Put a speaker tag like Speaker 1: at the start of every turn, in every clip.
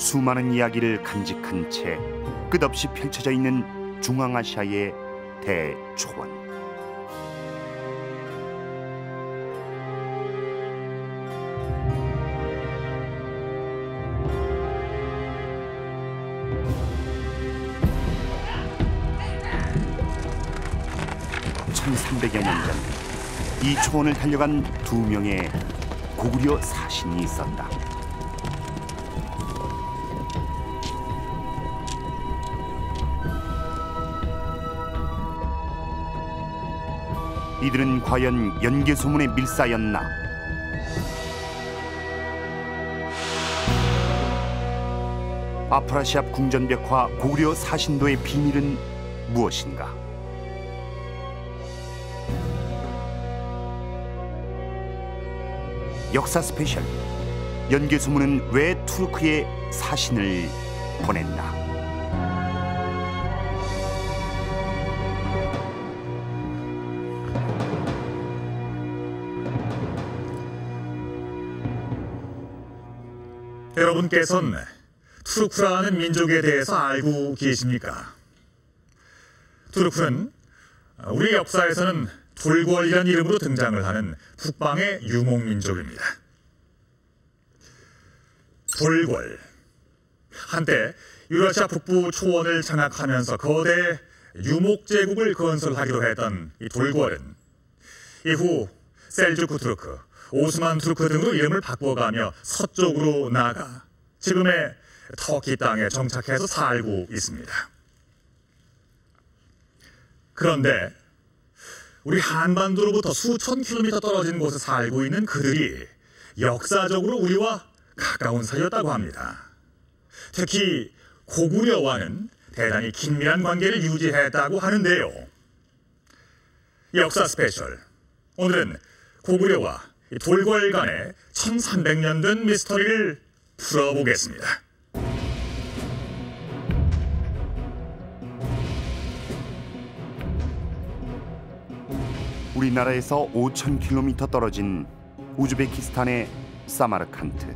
Speaker 1: 수많은 이야기를 간직한 채 끝없이 펼쳐져 있는 중앙아시아의 대초원. (1300여 년 전) 이 초원을 달려간 2명의 고구려 사신이 있었다. 이들은 과연 연개소문의 밀사였나? 아프라시압 궁전벽화 고구려 사신도의 비밀은 무엇인가? 역사 스페셜. 연개소문은 왜 투르크에 사신을 보냈나?
Speaker 2: 여러분께서는 투르크라는 민족에 대해서 알고 계십니까? 투르크는 우리 역사에서는 돌궐이라는 이름으로 등장을 하는 북방의 유목민족입니다. 돌궐. 한때 유라시아 북부 초원을 장악하면서 거대 유목제국을 건설하기로 했던 이 돌궐은 이후 셀주크 투르크, 오스만 투르크 등으로 이름을 바꿔가며 서쪽으로 나아가 지금의 터키 땅에 정착해서 살고 있습니다. 그런데 우리 한반도로부터 수천 킬로미터 떨어진 곳에 살고 있는 그들이 역사적으로 우리와 가까운 사이였다고 합니다. 특히 고구려와는 대단히 긴밀한 관계를 유지했다고 하는데요. 역사 스페셜. 오늘은 고구려와 돌궐 간의 1300년 된 미스터리를 풀어보겠습니다.
Speaker 1: 우리나라에서 5000km 떨어진 우즈베키스탄의 사마르칸트.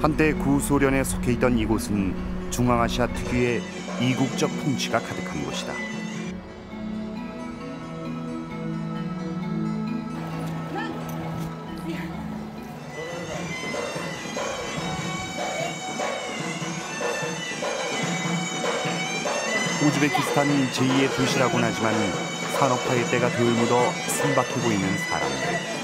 Speaker 1: 한때 구소련에 속해 있던 이곳은 중앙아시아 특유의 이국적 풍치가 가득한 곳이다. 우즈베키스탄 제2의 도시라고는 하지만 산업화의 때가 덜 묻어 숨박혀 보이는 사람들.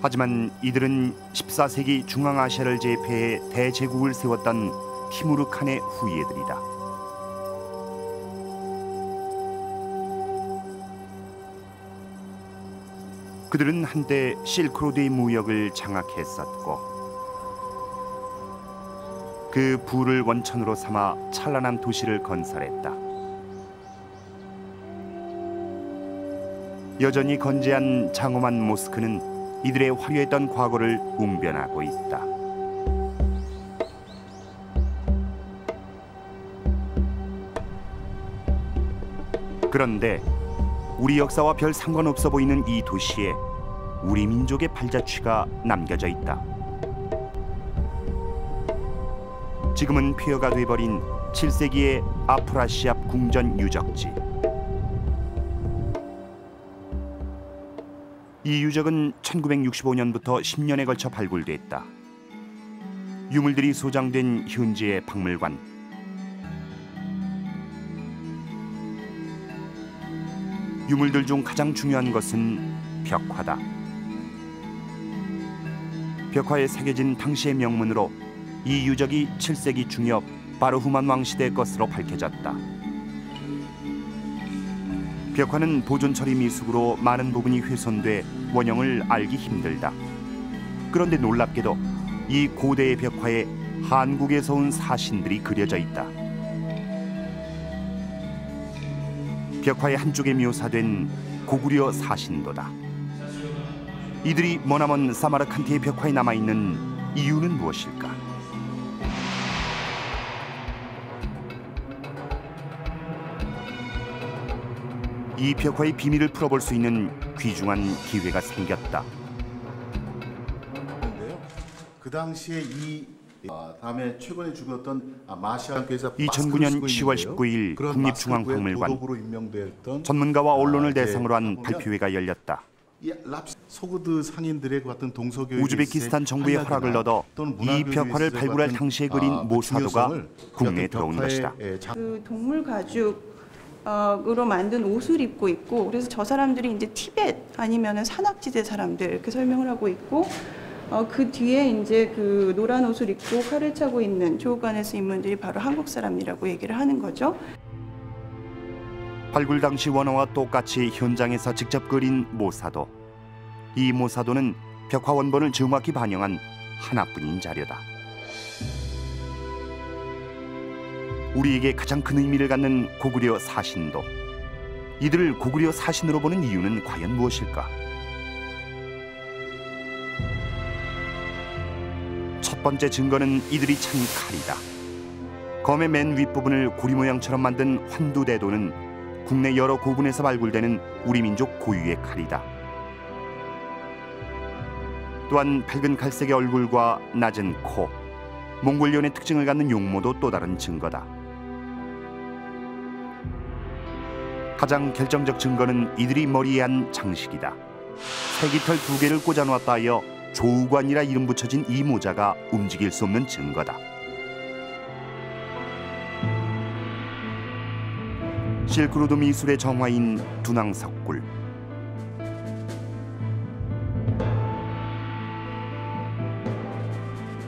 Speaker 1: 하지만 이들은 14세기 중앙아시아를 제패해 대제국을 세웠던 티무르 칸의 후예들이다. 그들은 한때 실크로드의 무역을 장악했었고 그 부를 원천으로 삼아 찬란한 도시를 건설했다. 여전히 건재한 장엄한 모스크는 이들의 화려했던 과거를 웅변하고 있다. 그런데 우리 역사와 별 상관없어 보이는 이 도시에 우리 민족의 발자취가 남겨져 있다. 지금은 폐허가 돼버린 7세기의 아프라시압 궁전 유적지. 이 유적은 1965년부터 10년에 걸쳐 발굴됐다. 유물들이 소장된 현지의 박물관. 유물들 중 가장 중요한 것은 벽화다. 벽화에 새겨진 당시의 명문으로 이 유적이 7세기 중엽 바르후만 왕시대의 것으로 밝혀졌다. 벽화는 보존 처리 미숙으로 많은 부분이 훼손돼 원형을 알기 힘들다. 그런데 놀랍게도 이 고대의 벽화에 한국에서 온 사신들이 그려져 있다. 벽화의 한쪽에 묘사된 고구려 사신도다. 이들이 머나먼 사마르칸트의 벽화에 남아있는 이유는 무엇일까? 이 벽화의 비밀을 풀어볼 수 있는 귀중한 기회가 생겼다.
Speaker 3: 그 당시에 이 다음에 최근에 죽었던 마시아께서
Speaker 1: 2009년 10월 19일 국립중앙박물관 전문가와 언론을 대상으로 한 발표회가 열렸다.
Speaker 3: 소구드 상인들의 같은 동서교육
Speaker 1: 우즈베키스탄 정부의 허락을 얻어 이 벽화를 발굴할 당시에 그린 모사도가 국내에 들어온 것이다.
Speaker 4: 그 동물 가죽으로 만든 옷을 입고 있고, 그래서 저 사람들이 이제 티벳 아니면은 산악지대 사람들 이렇게 설명을 하고 있고, 그 뒤에 이제 그 노란 옷을 입고 칼을 차고 있는 조우관에서 인물들이 바로 한국 사람이라고 얘기를 하는 거죠.
Speaker 1: 발굴 당시 원화와 똑같이 현장에서 직접 그린 모사도. 이 모사도는 벽화 원본을 정확히 반영한 하나뿐인 자료다. 우리에게 가장 큰 의미를 갖는 고구려 사신도. 이들을 고구려 사신으로 보는 이유는 과연 무엇일까? 첫 번째 증거는 이들이 찬 칼이다. 검의 맨 윗부분을 고리 모양처럼 만든 환두대도는 국내 여러 고군에서 발굴되는 우리 민족 고유의 칼이다. 또한 밝은 갈색의 얼굴과 낮은 코, 몽골연의 특징을 갖는 용모도 또 다른 증거다. 가장 결정적 증거는 이들이 머리에 한 장식이다. 새깃털 2개를 꽂아 놓았다 하여 조우관이라 이름 붙여진 이 모자가 움직일 수 없는 증거다. 실크로드 미술의 정화인 둔왕석굴.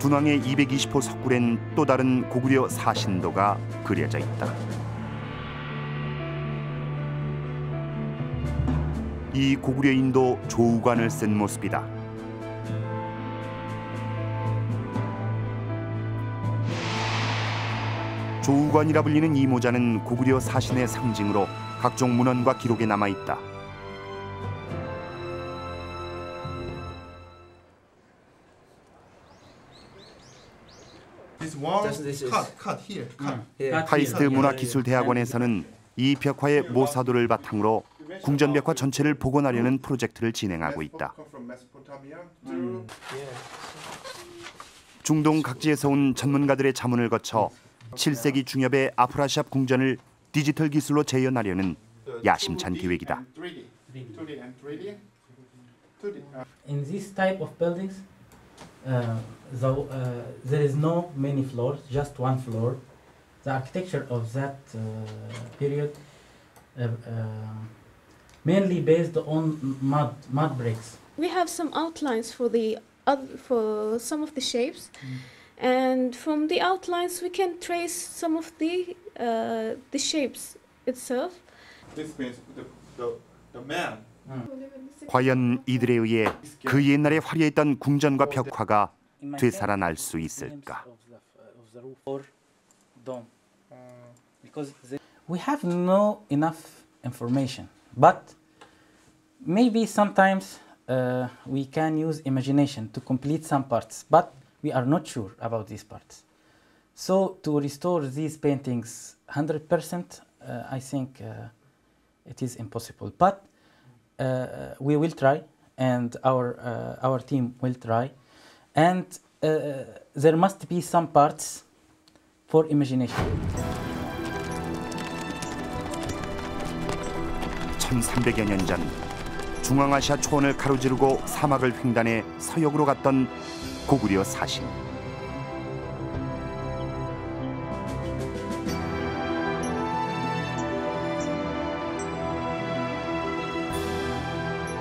Speaker 1: 둔왕의 220호 석굴엔 또 다른 고구려 사신도가 그려져 있다. 이 고구려인도 조우관을 쓴 모습이다. 조우관이라 불리는 이 모자는 고구려 사신의 상징으로 각종 문헌과 기록에 남아 있다. 카이스트 문화기술대학원에서는 이 벽화의 모사도를 바탕으로 궁전벽화 전체를 복원하려는 프로젝트를 진행하고 있다. 중동 각지에서 온 전문가들의 자문을 거쳐 7세기 중엽의 아프라시압 궁전을 디지털 기술로 재현하려는 야심찬 계획이다.
Speaker 5: In this type of buildings, there is no many floors, just one floor. The architecture of that period mainly based on mud bricks.
Speaker 6: We have some outlines for for some of the shapes, and from the outlines we can trace some of the shapes itself.
Speaker 3: This means the man.
Speaker 1: 과연 이들에 의해 그 옛날에 화려했던 궁전과 벽화가 되살아날 수 있을까?
Speaker 5: We have no enough information, but maybe sometimes we can use imagination to complete some parts, but we are not sure about these parts. So to restore these paintings 100%, I think it is impossible. But we will try, and our team will try, and there must be some parts for imagination.
Speaker 1: 1300여 년 전 중앙아시아 초원을 가로지르고 사막을 횡단해 서역으로 갔던 고구려 사신.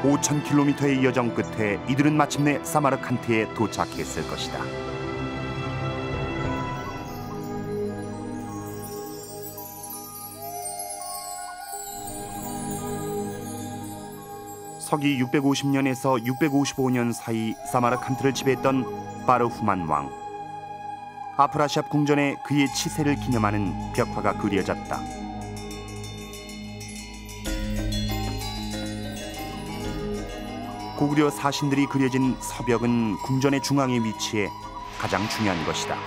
Speaker 1: 5,000km의 여정 끝에 이들은 마침내 사마르칸트에 도착했을 것이다. 서기 650년에서 655년 사이 사마르칸트를 지배했던 바르후만 왕. 아프라시압 궁전에 그의 치세를 기념하는 벽화가 그려졌다. 고구려 사신들이 그려진 서벽은 궁전의 중앙에 위치해 가장 중요한 것이다.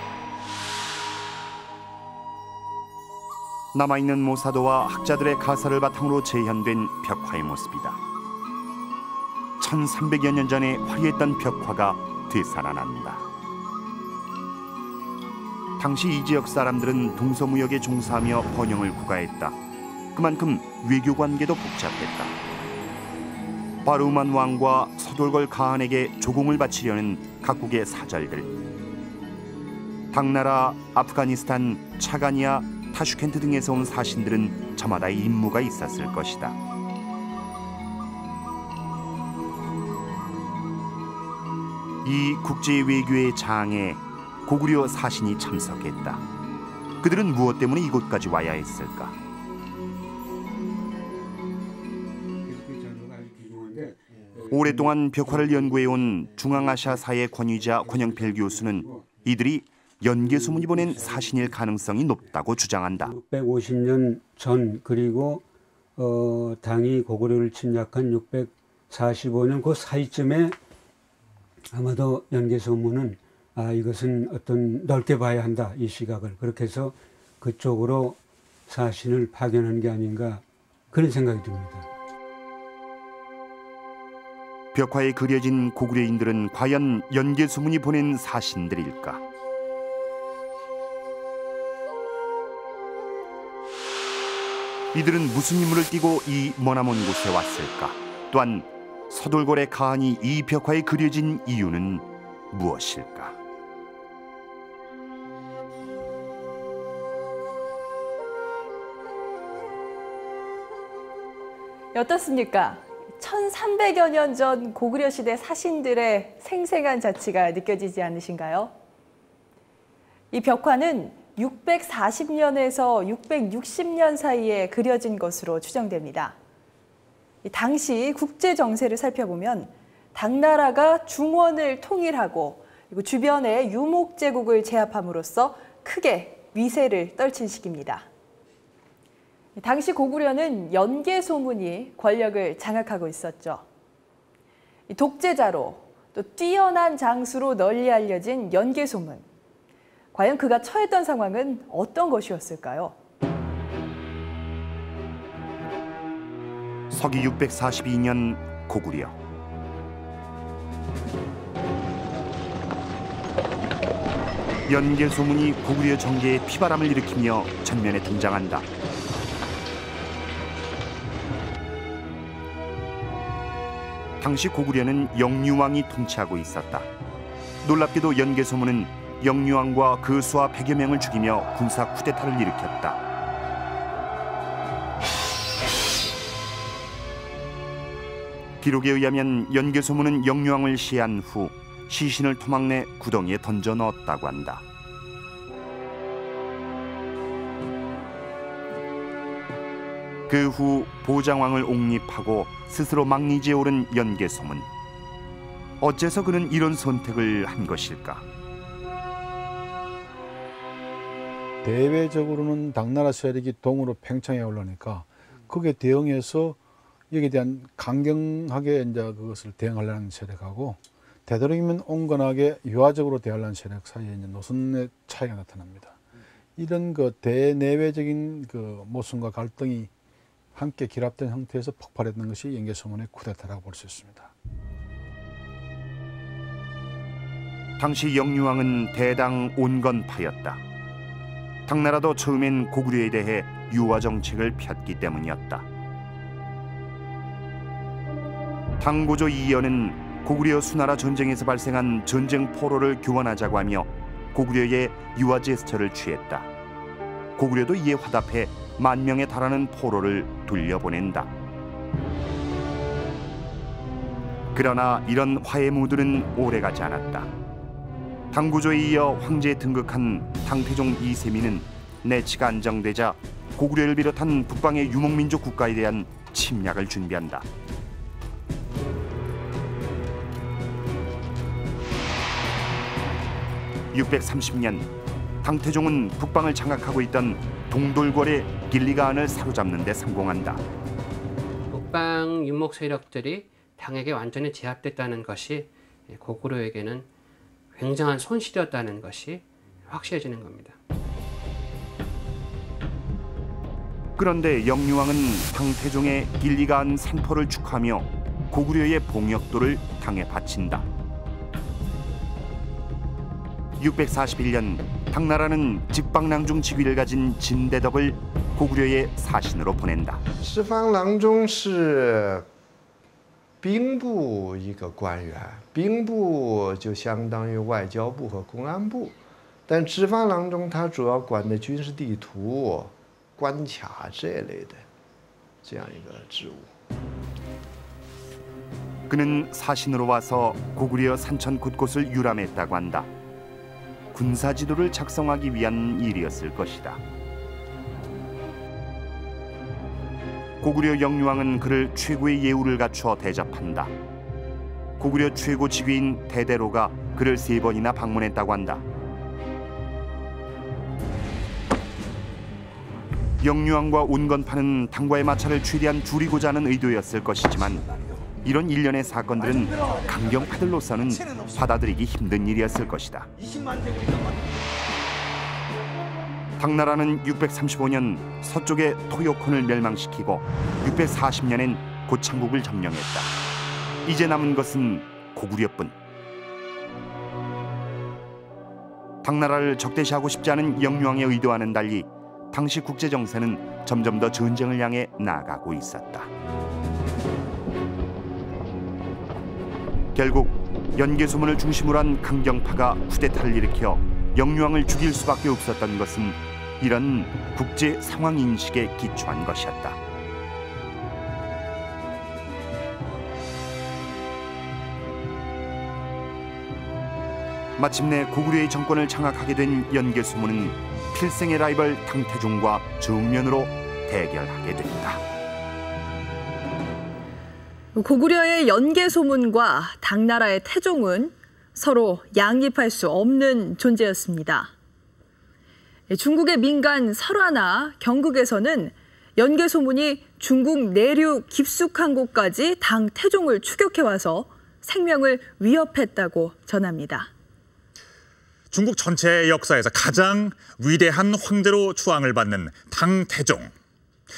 Speaker 1: 남아있는 모사도와 학자들의 가사를 바탕으로 재현된 벽화의 모습이다. 1300여 년 전에 화려했던 벽화가 되살아난다. 당시 이 지역 사람들은 동서무역에 종사하며 번영을 구가했다. 그만큼 외교 관계도 복잡했다. 바르우만 왕과 서돌골 가한에게 조공을 바치려는 각국의 사절들. 당나라, 아프가니스탄, 차가니아, 타슈켄트 등에서 온 사신들은 저마다의 임무가 있었을 것이다. 이 국제 외교의 장에 고구려 사신이 참석했다. 그들은 무엇 때문에 이곳까지 와야 했을까? 오랫동안 벽화를 연구해온 중앙아시아사의 권위자 권영필 교수는 이들이 연개소문이 보낸 사신일 가능성이 높다고 주장한다.
Speaker 7: 650년 전 그리고 당이 고구려를 침략한 645년 그 사이쯤에 아마도 연개소문은 이것은 어떤 넓게 봐야 한다, 이 시각을. 그렇게 해서 그쪽으로 사신을 파견한 게 아닌가 그런 생각이 듭니다.
Speaker 1: 벽화에 그려진 고구려인들은 과연 연개소문이 보낸 사신들일까? 이들은 무슨 임무를 띠고 이 머나먼 곳에 왔을까? 또한 서돌골의 가한이 이 벽화에 그려진 이유는 무엇일까?
Speaker 8: 어떻습니까? 1300여 년 전 고구려 시대 사신들의 생생한 자취가 느껴지지 않으신가요? 이 벽화는 640년에서 660년 사이에 그려진 것으로 추정됩니다. 당시 국제 정세를 살펴보면 당나라가 중원을 통일하고 그리고 주변의 유목 제국을 제압함으로써 크게 위세를 떨친 시기입니다. 당시 고구려는 연개소문이 권력을 장악하고 있었죠. 독재자로 또 뛰어난 장수로 널리 알려진 연개소문. 과연 그가 처했던 상황은 어떤 것이었을까요?
Speaker 1: 서기 642년 고구려. 연개소문이 고구려 정계에 피바람을 일으키며 전면에 등장한다. 당시 고구려는 영유왕이 통치하고 있었다. 놀랍게도 연개소문은 영유왕과 그 수하 100여 명을 죽이며 군사 쿠데타를 일으켰다. 기록에 의하면 연개소문은 영유왕을 시해한 후 시신을 토막내 구덩이에 던져 넣었다고 한다. 그 후 보장왕을 옹립하고 스스로 막리지에 오른 연개소문. 어째서 그는 이런 선택을 한 것일까?
Speaker 9: 대외적으로는 당나라 세력이 동으로 팽창해 올라오니까 거기에 대응해서 여기에 대한 강경하게 이제 그것을 대응하려는 세력하고 되도록이면 온건하게 유화적으로 대하려는 세력 사이에 이제 노선의 차이가 나타납니다. 이런 그 대내외적인 그 모순과 갈등이 함께 결합된 형태에서 폭발했던 것이 연개소문의 쿠데타라고 볼 수 있습니다.
Speaker 1: 당시 영유왕은 대당 온건파였다. 당나라도 처음엔 고구려에 대해 유화 정책을 폈기 때문이었다. 당고조 이연은 고구려 수나라 전쟁에서 발생한 전쟁 포로를 교환하자고 하며 고구려의 유화 제스처를 취했다. 고구려도 이에 화답해 10,000명에 달하는 포로를 돌려보낸다. 그러나 이런 화해 무드는 오래가지 않았다. 당고조에 이어 황제에 등극한 당태종 이세민은 내치가 안정되자 고구려를 비롯한 북방의 유목민족 국가에 대한 침략을 준비한다. (630년) 당태종은 북방을 장악하고 있던 동돌궐의 길리가한을 사로잡는 데 성공한다.
Speaker 10: 북방 유목 세력들이 당에게 완전히 제압됐다는 것이 고구려에게는 굉장한 손실이었다는 것이 확실해지는 겁니다.
Speaker 1: 그런데 영유왕은 당태종의 길리가한 산포를 축하하며 고구려의 봉역도를 당에 바친다. 641년 당나라는 직방랑중 직위를 가진 진대덕을 고구려의 사신으로 보낸다.
Speaker 11: 十方郎中是兵部一个官员，兵部就相当于外交部和公安部，但直方郎中他主要管的军事地图、关卡这类的这样一个职务。
Speaker 1: 그는 사신으로 와서 고구려 산천 곳곳을 유람했다고 한다. 군사 지도를 작성하기 위한 일이었을 것이다. 고구려 영유왕은 그를 최고의 예우를 갖추어 대접한다. 고구려 최고 직위인 대대로가 그를 3번이나 방문했다고 한다. 영유왕과 온건파는 당과의 마찰을 최대한 줄이고자 하는 의도였을 것이지만 이런 일련의 사건들은 강경파들로서는 받아들이기 힘든 일이었을 것이다. 당나라는 635년 서쪽의 토요콘을 멸망시키고 640년엔 고창국을 점령했다. 이제 남은 것은 고구려뿐. 당나라를 적대시하고 싶지 않은 영유왕의 의도와는 달리 당시 국제 정세는 점점 더 전쟁을 향해 나아가고 있었다. 결국 연개소문을 중심으로 한 강경파가 쿠데타를 일으켜 영유왕을 죽일 수밖에 없었던 것은 이런 국제 상황 인식에 기초한 것이었다. 마침내 고구려의 정권을 장악하게 된 연개소문은 필생의 라이벌 당태종과 정면으로 대결하게 된다.
Speaker 8: 고구려의 연개소문과 당나라의 태종은 서로 양립할 수 없는 존재였습니다. 중국의 민간 설화나 경극에서는 연개소문이 중국 내륙 깊숙한 곳까지 당태종을 추격해와서 생명을 위협했다고 전합니다.
Speaker 2: 중국 전체의 역사에서 가장 위대한 황제로 추앙을 받는 당태종,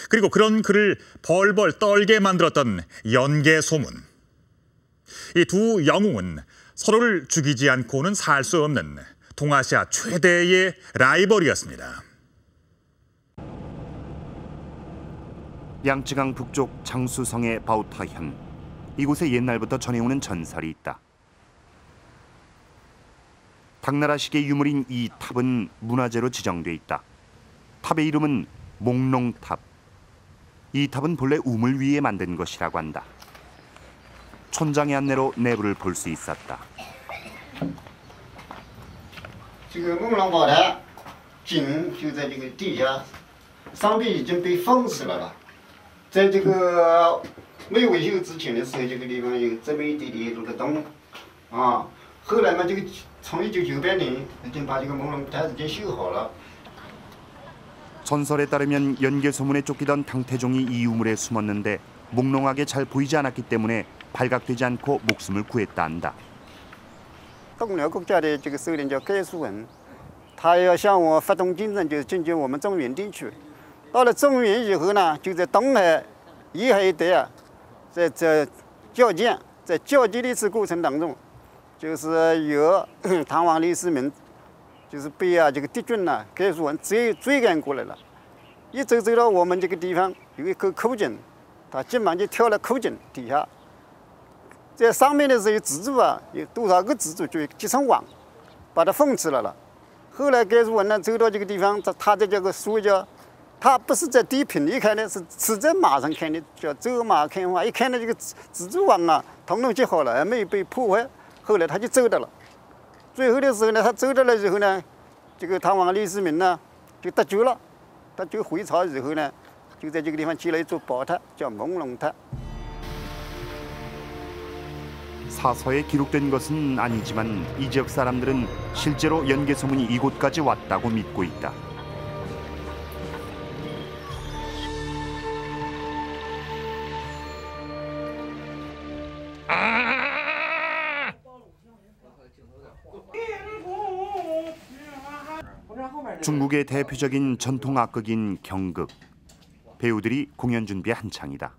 Speaker 2: 그리고 그런 그를 벌벌 떨게 만들었던 연개소문. 이 두 영웅은 서로를 죽이지 않고는 살 수 없는 동아시아 최대의 라이벌이었습니다.
Speaker 1: 양쯔강 북쪽 장수성의 바오타현. 이곳에 옛날부터 전해오는 전설이 있다. 당나라식의 유물인 이 탑은 문화재로 지정돼 있다. 탑의 이름은 몽롱탑. 이 탑은 본래 우물 위에 만든 것이라고 한다. 촌장의 안내로 내부를 볼 수 있었다.
Speaker 12: 这个孟浪宝台井就在这个地下，上面已经被封死了。在这个没维修之前的时候，这个地方有这么一点点这个洞，啊，后来嘛，这个从1998年已经把这个孟浪台已经修好了。
Speaker 1: 전설에 따르면 연개소문에 쫓기던 당태종이 이 우물에 숨었는데 몽롱하게 잘 보이지 않았기 때문에 발각되지 않고 목숨을 구했다 한다.
Speaker 12: 东辽国家的这个首领叫盖叔文，他要向我发动进征，就是进军我们中原地区。到了中原以后呢，就在东海、沿海一带啊，在较劲，在较劲的这过程当中，就是有唐王李世民，就是被这个敌军呢盖叔文追赶过来了。一走到我们这个地方有一口口井，他急忙就跳到口井底下。 在上面的时候蜘蛛啊，有多少个蜘蛛就结成网，把它封死了。后来盖叔文呢走到这个地方，他在这个书叫，他不是在地平里看的，是在马上看的，叫走马看花。一看到这个蜘蛛网啊，统统结好了，还没有被破坏。后来他就走到了。最后的时候呢，他走到了以后呢，这个唐王李世民呢就得救了。得救回朝以后呢，就在这个地方建了一座宝塔，叫朦胧塔。
Speaker 1: 사서에 기록된 것은 아니지만 이 지역 사람들은 실제로 연개소문이 이곳까지 왔다고 믿고 있다. 중국의 대표적인 전통 악극인 경극. 배우들이 공연 준비에 한창이다.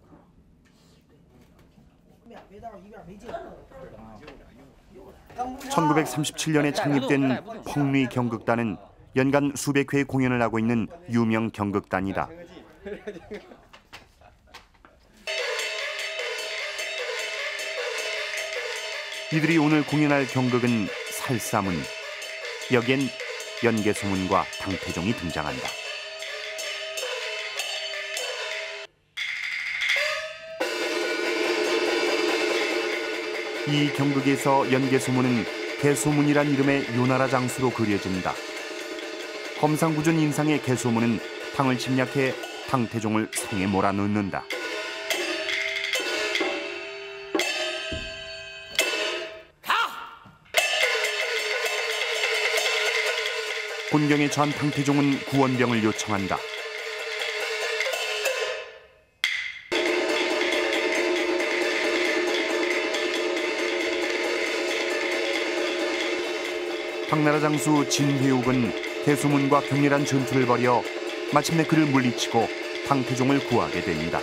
Speaker 1: 1937년에 창립된 펑리 경극단은 연간 수백 회의 공연을 하고 있는 유명 경극단이다. 이들이 오늘 공연할 경극은 살사문. 여기엔 연개소문과 당태종이 등장한다. 이 경극에서 연개소문은 개소문이란 이름의 요나라 장수로 그려진다. 험상궂은 인상의 개소문은 당을 침략해 당태종을 성에 몰아넣는다. 곤경에 처한 당태종은 구원병을 요청한다. 당나라 장수 진회욱은 개소문과 격렬한 전투를 벌여 마침내 그를 물리치고 당태종을 구하게 됩니다.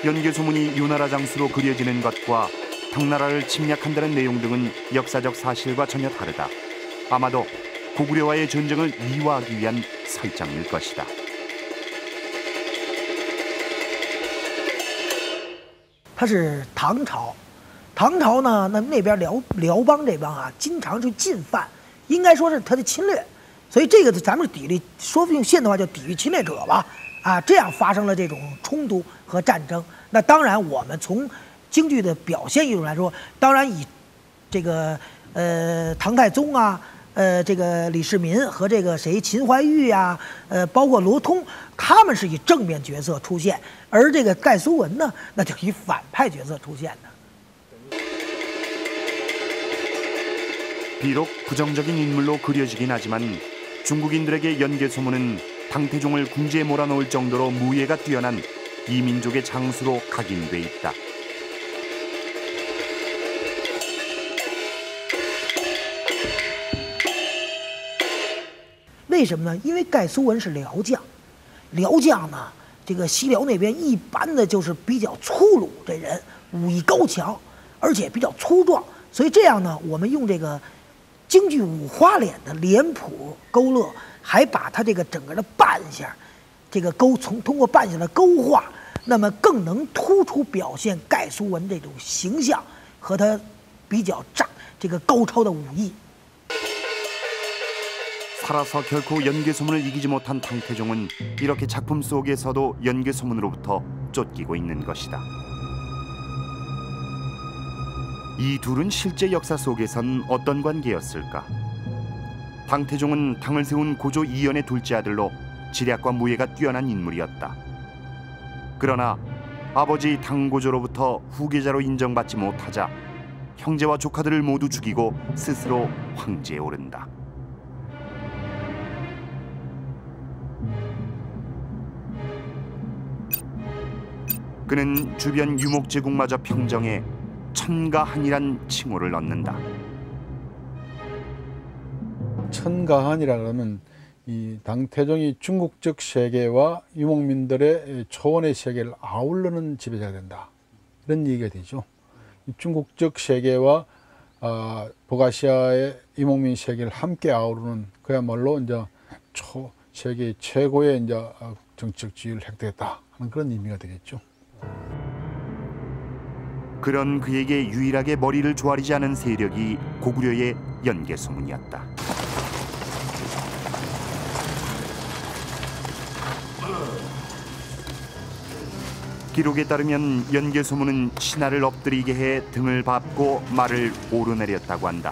Speaker 1: 연개소문이 요나라 장수로 그려지는 것과 당나라를 침략한다는 내용 등은 역사적 사실과 전혀 다르다. 아마도 고구려와의 전쟁을 미화하기 위한 설정일 것이다.
Speaker 13: 他是唐朝，唐朝呢，那边辽邦这帮啊，经常去进犯，应该说是他的侵略，所以这个咱们是砥砺，说用现代话叫抵御侵略者吧，啊，这样发生了这种冲突和战争。那当然，我们从京剧的表现艺术来说，当然以这个唐太宗啊。这个李世民和这个谁秦怀玉啊，包括罗通，他们是以正面角色出现，而这个盖苏文呢，那就以反派角色出现的。
Speaker 1: 비록 부정적인 인물로 그려지긴 하지만 중국인들에게 연개소문은 당태종을 궁지에 몰아넣을 정도로 무예가 뛰어난 이민족의 장수로 각인돼 있다.
Speaker 13: 为什么呢？因为盖苏文是辽将，辽将呢，这个西辽那边一般的就是比较粗鲁，这人武艺高强，而且比较粗壮，所以这样呢，我们用这个京剧五花脸的脸谱勾勒，还把他这个整个的扮相，这个通过扮相的勾画，那么更能突出表现盖苏文这种形象和他比较这个高超的武艺。
Speaker 1: 살아서 결코 연개소문을 이기지 못한 당태종은 이렇게 작품 속에서도 연개소문으로부터 쫓기고 있는 것이다. 이 둘은 실제 역사 속에선 어떤 관계였을까? 당태종은 당을 세운 고조 이연의 둘째 아들로 지략과 무예가 뛰어난 인물이었다. 그러나 아버지 당고조로부터 후계자로 인정받지 못하자 형제와 조카들을 모두 죽이고 스스로 황제에 오른다. 그는 주변 유목제국마저 평정해 천가한이란 칭호를 얻는다.
Speaker 9: 천가한이라 그러면 이 당태종이 중국적 세계와 유목민들의 초원의 세계를 아울르는 지배자가 된다. 이런 얘기가 되죠. 이 중국적 세계와 북아시아의 유목민 세계를 함께 아우르는 그야말로 이제 세계 최고의 이제 정치적 지위를 획득했다 하는 그런 의미가 되겠죠.
Speaker 1: 그런 그에게 유일하게 머리를 조아리지 않은 세력이 고구려의 연개소문이었다. 기록에 따르면 연개소문은 신하를 엎드리게 해 등을 밟고 말을 오르내렸다고 한다.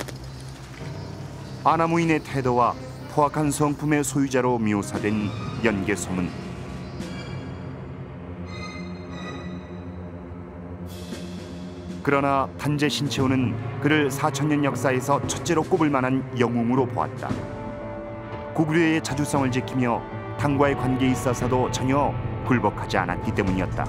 Speaker 1: 아나무인의 태도와 포악한 성품의 소유자로 묘사된 연개소문. 그러나 단제 신채호는 그를 4000년 역사에서 첫째로 꼽을 만한 영웅으로 보았다. 고구려의 자주성을 지키며 당과의 관계에 있어서도 전혀 굴복하지 않았기 때문이었다.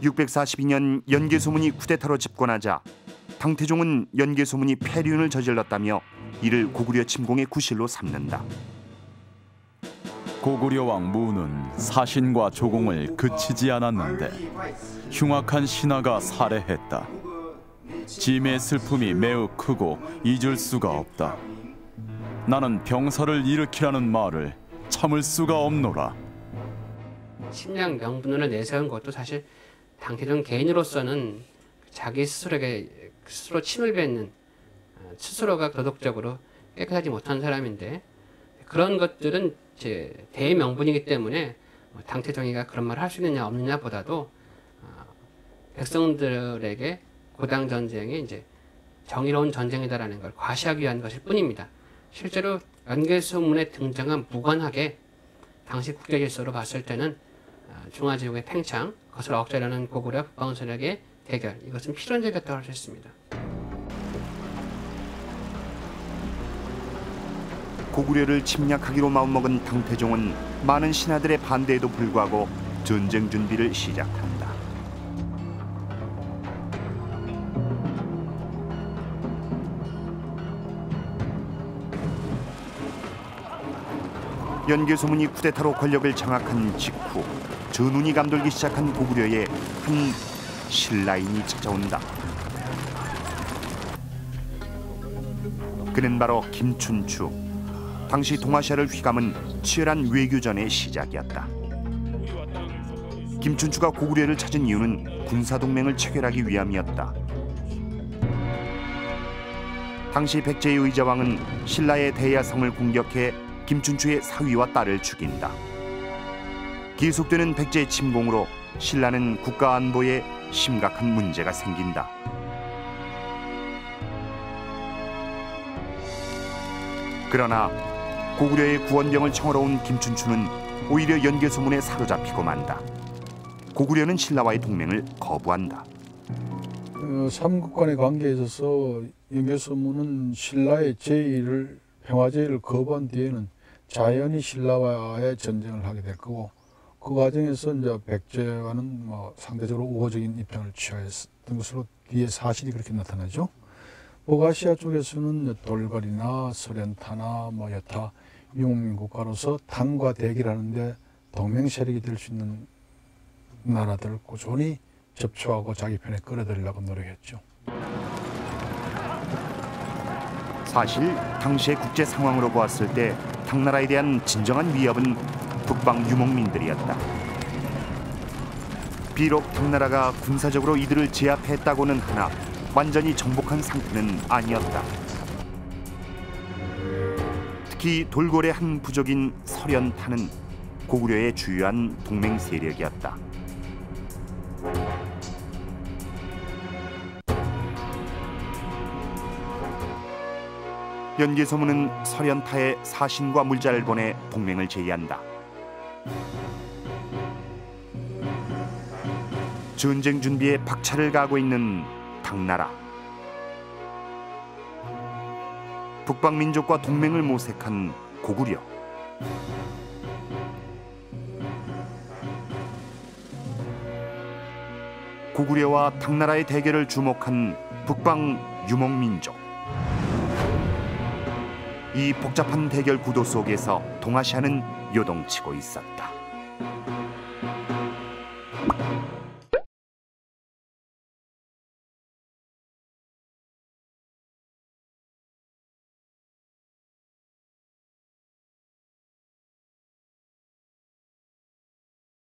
Speaker 1: (642년) 연개소문이 쿠데타로 집권하자 당태종은 연개소문이 폐륜을 저질렀다며 이를 고구려 침공의 구실로 삼는다.
Speaker 14: 고구려 왕 무는 사신과 조공을 그치지 않았는데 흉악한 신하가 살해했다. 짐의 슬픔이 매우 크고 잊을 수가 없다. 나는 병사를 일으키라는 말을 참을 수가 없노라.
Speaker 10: 심량 명분을 내세운 것도 사실 당태종 개인으로서는 자기 스스로에게 스스로 침을 뱉는, 스스로가 도덕적으로 깨끗하지 못한 사람인데, 그런 것들은 제 대명분이기 때문에 당태종이가 그런 말을 할 수 있느냐 없느냐 보다도 백성들에게 고당 전쟁이 이제 정의로운 전쟁이다라는 걸 과시하기 위한 것일 뿐입니다. 실제로 연개소문에 등장한 무관하게 당시 국제 질서로 봤을 때는 중화제국의 팽창, 그것을 억제하려는 고구려 북방 세력의 대결, 이것은 필연적이었다고 할 수 있습니다.
Speaker 1: 고구려를 침략하기로 마음먹은 당태종은 많은 신하들의 반대에도 불구하고 전쟁 준비를 시작한다. 연개소문이 쿠데타로 권력을 장악한 직후 전운이 감돌기 시작한 고구려에 한 신라인이 찾아온다. 그는 바로 김춘추. 당시 동아시아를 휘감은 치열한 외교전의 시작이었다. 김춘추가 고구려를 찾은 이유는 군사동맹을 체결하기 위함이었다. 당시 백제의 의자왕은 신라의 대야성을 공격해 김춘추의 사위와 딸을 죽인다. 계속되는 백제의 침공으로 신라는 국가 안보에 심각한 문제가 생긴다. 그러나 고구려의 구원병을 청하러 온 김춘추는 오히려 연개소문에 사로잡히고 만다. 고구려는 신라와의 동맹을 거부한다.
Speaker 9: 삼국 간의 관계에 있어서 연개소문은 신라의 제의를, 평화제의를 거부한 뒤에는 자연히 신라와의 전쟁을 하게 될 거고, 그 과정에서 이제 백제와는 상대적으로 우호적인 입장을 취하였던 것으로 뒤에 사실이 그렇게 나타나죠. 북아시아 쪽에서는 돌거리나 소련타나 여타 유목민 국가로서 당과 대결하는데 동맹 세력이 될 수 있는 나라들을 꾸준히 접촉하고 자기 편에 끌어들이려고 노력했죠.
Speaker 1: 사실 당시의 국제 상황으로 보았을 때 당나라에 대한 진정한 위협은 북방 유목민들이었다. 비록 당나라가 군사적으로 이들을 제압했다고는 하나 완전히 정복한 상태는 아니었다. 특히 돌고래 한 부족인 서련타는 고구려의 주요한 동맹 세력이었다. 연개소문은 서련타에 사신과 물자를 보내 동맹을 제의한다. 전쟁 준비에 박차를 가하고 있는 당나라. 북방 민족과 동맹을 모색한 고구려. 고구려와 당나라의 대결을 주목한 북방 유목민족. 이 복잡한 대결 구도 속에서 동아시아는 요동치고 있었다.